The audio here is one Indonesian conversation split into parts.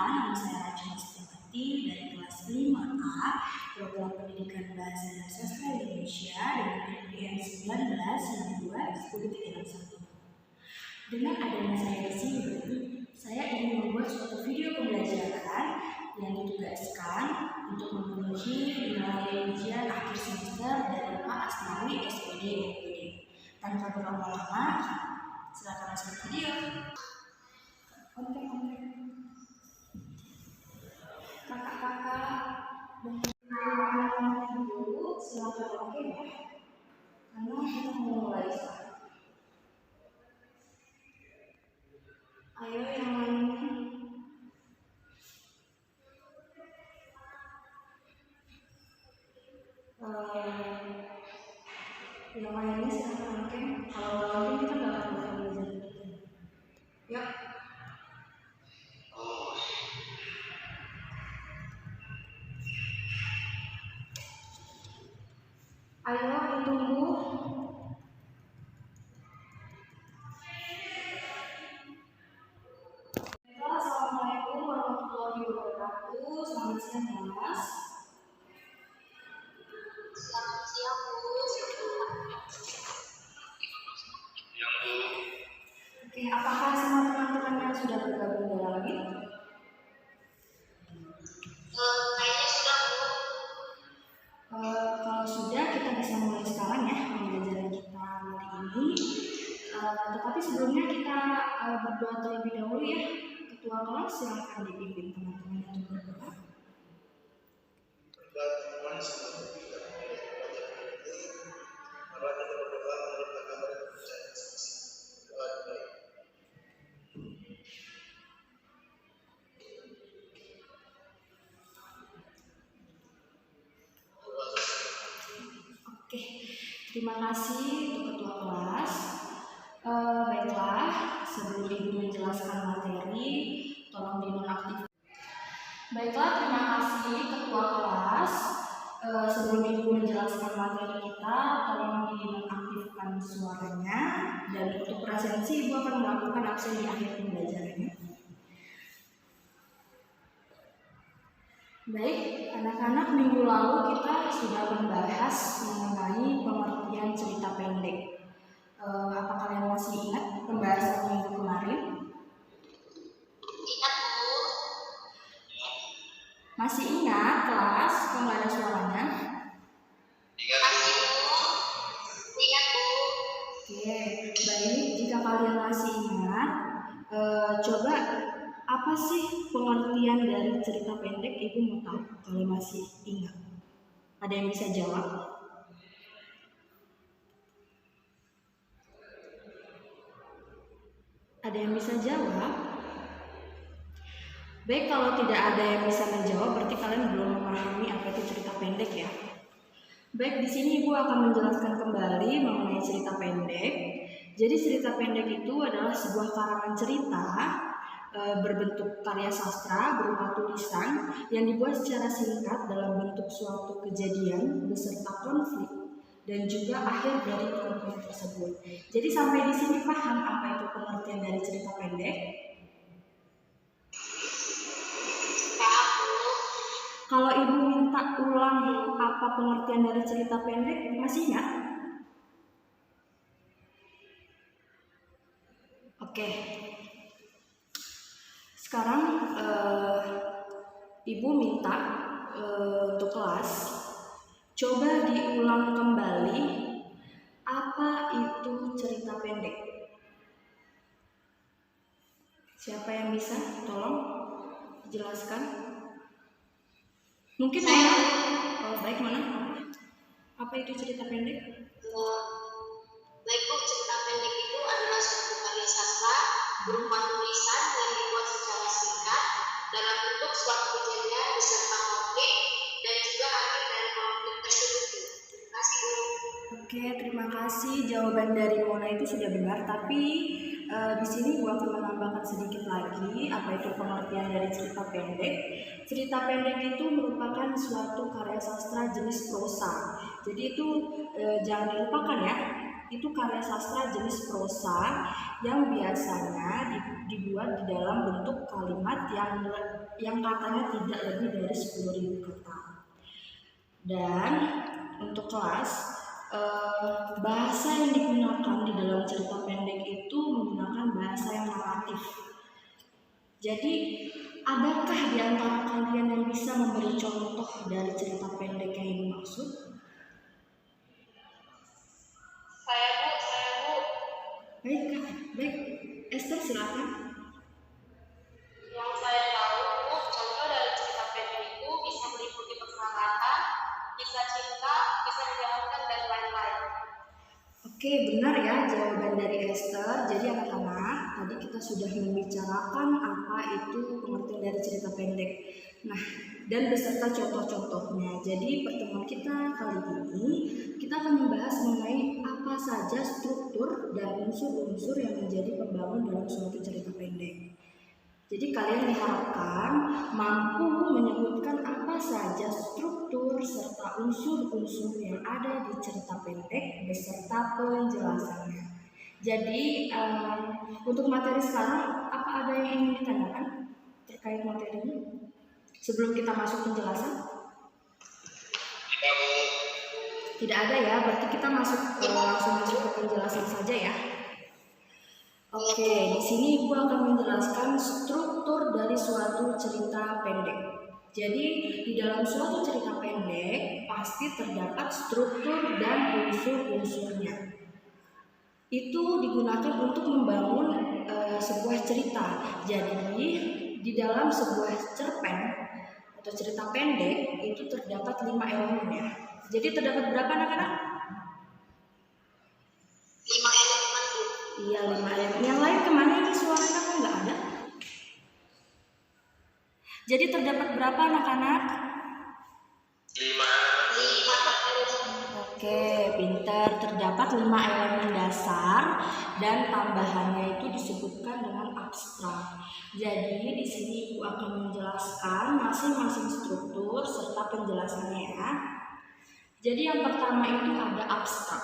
nama saya Rachel Setiawati dari kelas 5A Program Pendidikan Bahasa dan Sastra Indonesia dengan NPM 1992-1031. Dengan adanya saya di sini, saya ingin membuat suatu video pembelajaran yang ditugaskan untuk memenuhi nilai ujian akhir semester dari Pak Asnawi SPD NPD. Tanpa berlama-lama, silakan masuk video. Kakak-kakak dan dulu silakan oke ya, karena kita mau mulai sekarang. Ayo yang lainnya. Yang lainnya silakan oke. Kalau lain kita nggak akan belajar. Ya. Ayo ditunggu. Assalamualaikum warahmatullahi wabarakatuh. Selamat siang ya Mas. Selamat siang Bu. Oke, apakah semua teman-teman yang sudah bergabung dalam ini? Kayaknya sudah Bu. Kalau sudah, kita bisa mulai sekarang ya pembelajaran kita hari ini. Tetapi sebelumnya kita berdoa terlebih dahulu ya. Ketua kelas silakan dipimpin teman-teman untuk berdoa. Oke, terima kasih untuk ketua kelas. Baiklah, sebelum Ibu menjelaskan materi, tolong dinonaktifkan. Baiklah, terima kasih ketua kelas. Sebelum Ibu menjelaskan materi kita, tolong dinonaktifkan suaranya. Dan untuk presensi, Ibu akan melakukan absen di akhir pembelajarannya. Baik, anak-anak, minggu lalu kita sudah membahas mengenai pengertian cerita pendek. Apa kalian masih ingat pembahasan minggu kemarin? Ingat Bu. Masih ingat kelas? Kok nggak ada suaranya? Masih Bu. Ingat Bu. Oke, baik. Jika kalian masih ingat, coba apa sih pengertian dari cerita pendek? Ibu mau tahu kalau masih ingat. Ada yang bisa jawab? Ada yang bisa jawab? Baik, kalau tidak ada yang bisa menjawab, berarti kalian belum memahami apa itu cerita pendek ya. Baik, di sini Ibu akan menjelaskan kembali mengenai cerita pendek. Jadi cerita pendek itu adalah sebuah karangan cerita berbentuk karya sastra berupa tulisan yang dibuat secara singkat dalam bentuk suatu kejadian beserta konflik dan juga akhir dari konflik tersebut. Jadi sampai di sini paham apa itu pengertian dari cerita pendek? Paham Bu. Kalau Ibu minta ulang apa pengertian dari cerita pendek, masih ingat? Oke. Sekarang Ibu minta untuk kelas coba diulang kembali apa itu cerita pendek. Siapa yang bisa? Tolong jelaskan. Mungkin mana? Oh, baik, mana? Apa itu cerita pendek? Baik Bu, cerita pendek itu adalah suatu karya sastra berupa tulisan yang dibuat secara singkat dalam bentuk suatu kejadian beserta konflik dan juga akhir dari konflik tersebut. Terima kasih Bu. Oke, terima kasih. Jawaban dari Mona itu sudah benar, tapi di sini gua akan menambahkan sedikit lagi apa itu pengertian dari cerita pendek. Cerita pendek itu merupakan suatu karya sastra jenis prosa. Jadi itu jangan dilupakan ya. Itu karya sastra jenis prosa yang biasanya dibuat di dalam bentuk kalimat yang katanya tidak lebih dari 10.000 kata. Dan untuk kelas, bahasa yang digunakan di dalam cerita pendek itu menggunakan bahasa yang naratif. Jadi, adakah di antara kalian yang bisa memberi contoh dari cerita pendek yang dimaksud? Saya Bu. Baik, Kak. Baik. Esther, silakan. Yang saya tahu Bu, contoh dari cerita pendek itu bisa meliputi persahabatan, kisah cinta, kisah menyenangkan dan lain-lain. Oke, benar ya jawaban dari Esther. Jadi anak-anak, tadi kita sudah membicarakan apa itu pengertian dari cerita pendek. Nah, dan beserta contoh-contohnya. Jadi pertemuan kita kali ini, kita akan membahas mengenai apa saja struktur dan unsur-unsur yang menjadi pembangun dalam suatu cerita pendek. Jadi kalian diharapkan mampu menyebutkan apa saja struktur serta unsur-unsur yang ada di cerita pendek beserta penjelasannya. Jadi untuk materi sekarang, apa ada yang ingin ditanyakan terkait materinya? Sebelum kita masuk penjelasan? Tidak ada ya, berarti kita langsung masuk ke penjelasan saja ya. Oke, di sini Ibu akan menjelaskan struktur dari suatu cerita pendek. Jadi, di dalam suatu cerita pendek pasti terdapat struktur dan unsur-unsurnya. Itu digunakan untuk membangun sebuah cerita. Jadi, di dalam sebuah cerpen atau cerita pendek itu terdapat 5 elemen ya. Jadi terdapat berapa anak-anak? 5 elemen Bu. Iya, 5 elemen. Yang lain kemana ini suaranya kok nggak ada? Jadi terdapat berapa anak-anak? 5 elemen. Oke, pintar. Terdapat 5 elemen dasar dan tambahannya itu disebutkan dengan abstrak. Jadi di sini Ibu akan menjelaskan masing-masing struktur serta penjelasannya ya. Jadi yang pertama itu ada abstrak.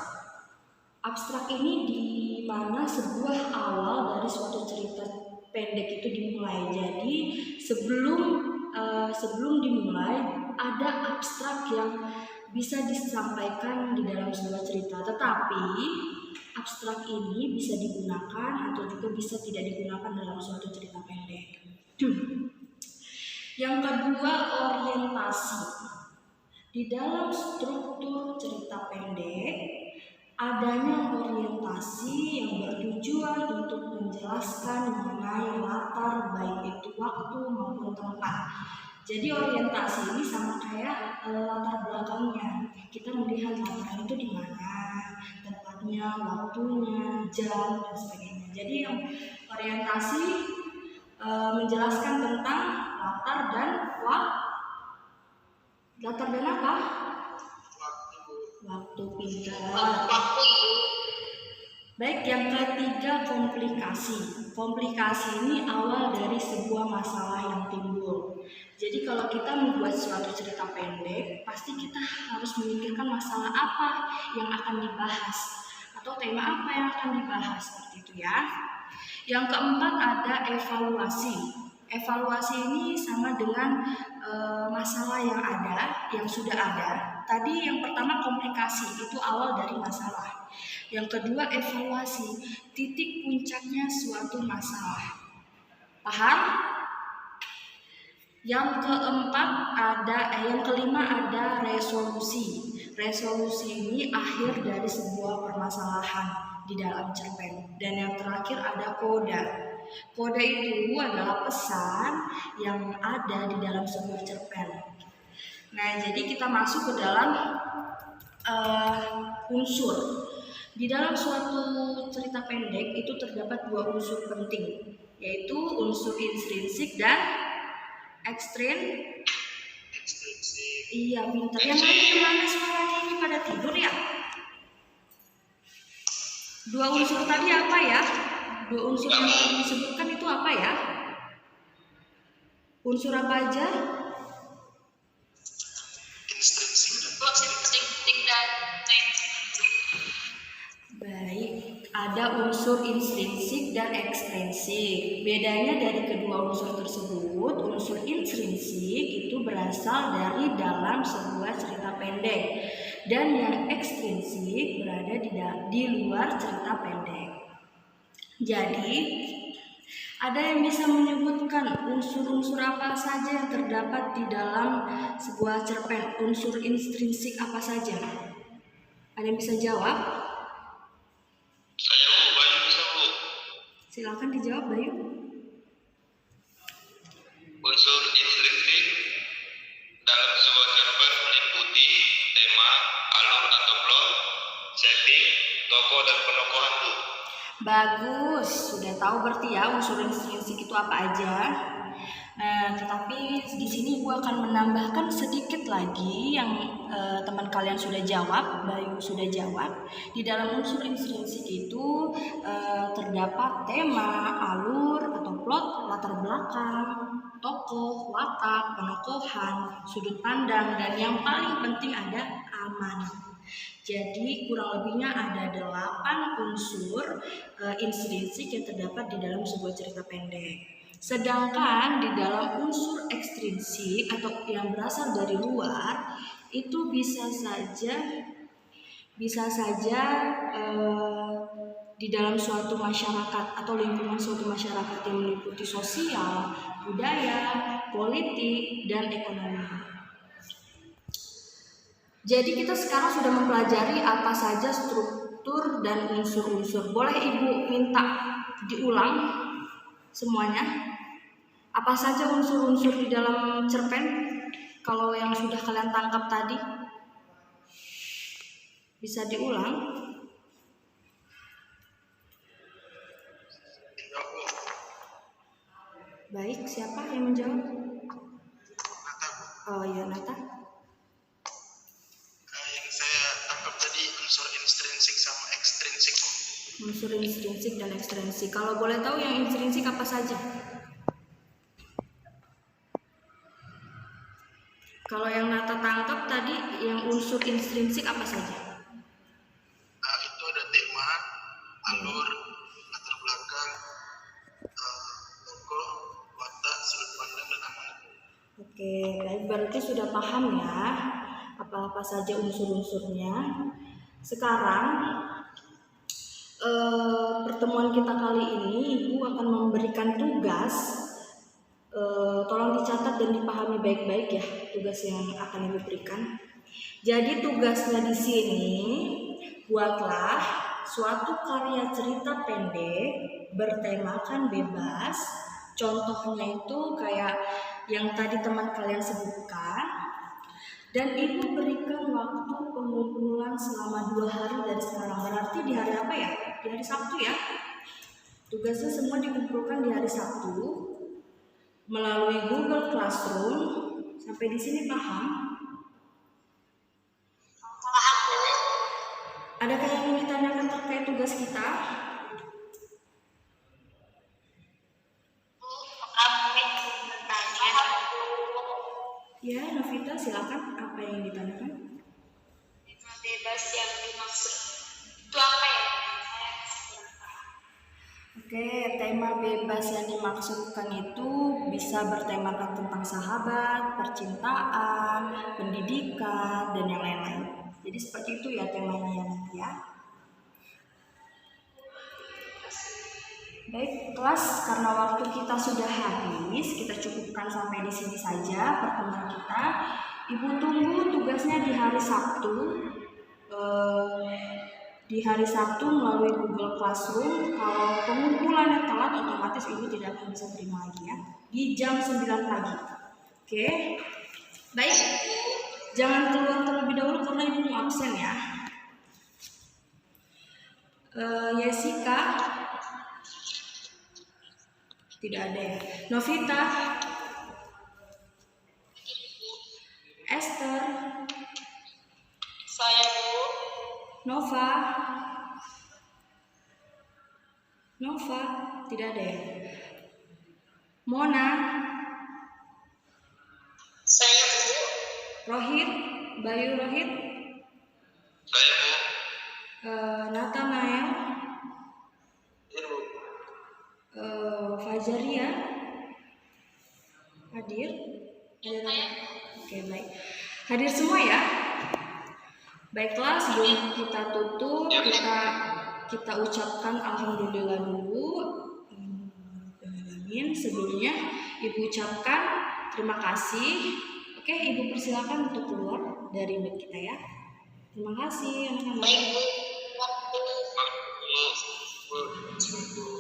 Abstrak ini di mana sebuah awal dari suatu cerita pendek itu dimulai. Jadi sebelum dimulai ada abstrak yang bisa disampaikan di dalam sebuah cerita. Tetapi abstrak ini bisa digunakan atau juga bisa tidak digunakan dalam suatu cerita pendek. Yang kedua, orientasi. Di dalam struktur cerita pendek adanya orientasi yang bertujuan untuk menjelaskan mengenai latar baik itu waktu maupun tempat. Jadi orientasi ini sama kayak latar belakangnya. Kita melihat latar itu di mana, tempatnya, waktunya, jam dan sebagainya. Jadi yang orientasi menjelaskan tentang latar dan apa? Waktu, pintar. Waktu Ibu. Baik, yang ketiga komplikasi. Komplikasi ini awal dari sebuah masalah yang timbul. Jadi kalau kita membuat suatu cerita pendek, pasti kita harus memikirkan masalah apa yang akan dibahas atau tema apa yang akan dibahas, seperti itu ya. Yang keempat ada evaluasi. Evaluasi ini sama dengan masalah yang sudah ada. Tadi yang pertama komplikasi, itu awal dari masalah. Yang kedua evaluasi, titik puncaknya suatu masalah. Paham? Yang kelima ada resolusi. Resolusi ini akhir dari sebuah permasalahan di dalam cerpen. Dan yang terakhir ada koda. Koda itu adalah pesan yang ada di dalam sebuah cerpen. Nah, jadi kita masuk ke dalam unsur. Di dalam suatu cerita pendek itu terdapat 2 unsur penting, yaitu unsur intrinsik dan ekstrinsik. Iya, pintar. Yang lain kemana suaranya ini pada tidur ya? 2 unsur tadi apa ya? 2 unsur yang disebutkan itu apa ya? Unsur apa aja? Intrinsik dan Intrinsik dan baik, ada unsur intrinsik dan ekstrinsik. Bedanya dari kedua unsur tersebut, unsur intrinsik itu berasal dari dalam sebuah cerita pendek, dan yang ekstrinsik berada di luar cerita pendek. Jadi, ada yang bisa menyebutkan unsur-unsur apa saja yang terdapat di dalam sebuah cerpen? Unsur intrinsik apa saja? Ada yang bisa jawab? Saya Bu, Bayu bisa Bu. Silakan dijawab, Bayu. Unsur intrinsik dalam sebuah cerpen meliputi tema, alur atau plot, setting, tokoh dan penokohan Bu. Bagus, sudah tahu berarti ya unsur intrinsik itu apa aja. Nah, tetapi di sini Ibu akan menambahkan sedikit lagi yang teman kalian sudah jawab, Bayu sudah jawab. Di dalam unsur intrinsik itu terdapat tema, alur atau plot, latar belakang, tokoh, watak, penokohan, sudut pandang, dan yang paling penting ada amanat. Jadi kurang lebihnya ada 8 unsur intrinsik yang terdapat di dalam sebuah cerita pendek. Sedangkan di dalam unsur ekstrinsik atau yang berasal dari luar itu bisa saja di dalam suatu masyarakat atau lingkungan suatu masyarakat yang meliputi sosial, budaya, politik, dan ekonomi. Jadi kita sekarang sudah mempelajari apa saja struktur dan unsur-unsur. Boleh Ibu minta diulang semuanya? Apa saja unsur-unsur di dalam cerpen? Kalau yang sudah kalian tangkap tadi, bisa diulang? Baik, siapa yang menjawab? Oh iya, Nata. Yang saya tangkap tadi unsur intrinsik sama ekstrinsik. Unsur intrinsik dan ekstrinsik. Kalau boleh tahu yang intrinsik apa saja? Kalau yang Nata tangkap tadi, yang unsur intrinsik apa saja? Itu ada tema, alur, latar belakang, tokoh, watak, sudut pandang, dan amanat. Oke, baik, berarti sudah paham ya apa-apa saja unsur-unsurnya. Sekarang pertemuan kita kali ini Ibu akan memberikan tugas. Tolong dicatat dan dipahami baik-baik ya tugas yang akan Ibu berikan. Jadi tugasnya di sini, buatlah suatu karya cerita pendek bertemakan bebas. Contohnya itu kayak yang tadi teman kalian sebutkan. Dan Ibu berikan waktu pengumpulan selama 2 hari dari sekarang. Berarti di hari apa ya? Di hari Sabtu ya. Tugasnya semua dikumpulkan di hari Sabtu melalui Google Classroom. Sampai di sini paham? Paham Bu? Adakah yang ingin ditanyakan terkait tugas kita? Kami bertanya. Ya, Novita, silakan. Apa yang ditanyakan? Tema bebas yang dimaksud itu apa ya? Saya masih kurang paham. Oke, tema bebas yang dimaksudkan itu bisa bertemakan tentang sahabat, percintaan, pendidikan, dan yang lain-lain. Jadi seperti itu ya temanya ya nanti ya. Baik, kelas, karena waktu kita sudah habis, kita cukupkan sampai di sini saja pertemuan kita. Ibu tunggu tugasnya di hari Sabtu. Di hari Sabtu melalui Google Classroom. Kalau pengumpulannya telat, otomatis Ibu tidak akan bisa terima lagi ya. Di jam 9 pagi. Oke. Baik. Jangan keluar terlebih dahulu karena Ibu mau absen ya. Yesika. Tidak ada ya. Novita. Esther. Saya Bu. Nova, tidak ada ya. Mona, Saya Bu. Rohit, Bayu Rohit, Saya Bu. Nathanael, Azaria hadir? Oke, baik. Hadir semua ya. Baiklah, sebelum kita tutup, kita ucapkan alhamdulillah dulu. Sebelumnya Ibu ucapkan terima kasih. Oke, Ibu persilakan untuk keluar dari bed kita ya. Terima kasih anak-anak. Baik Bu.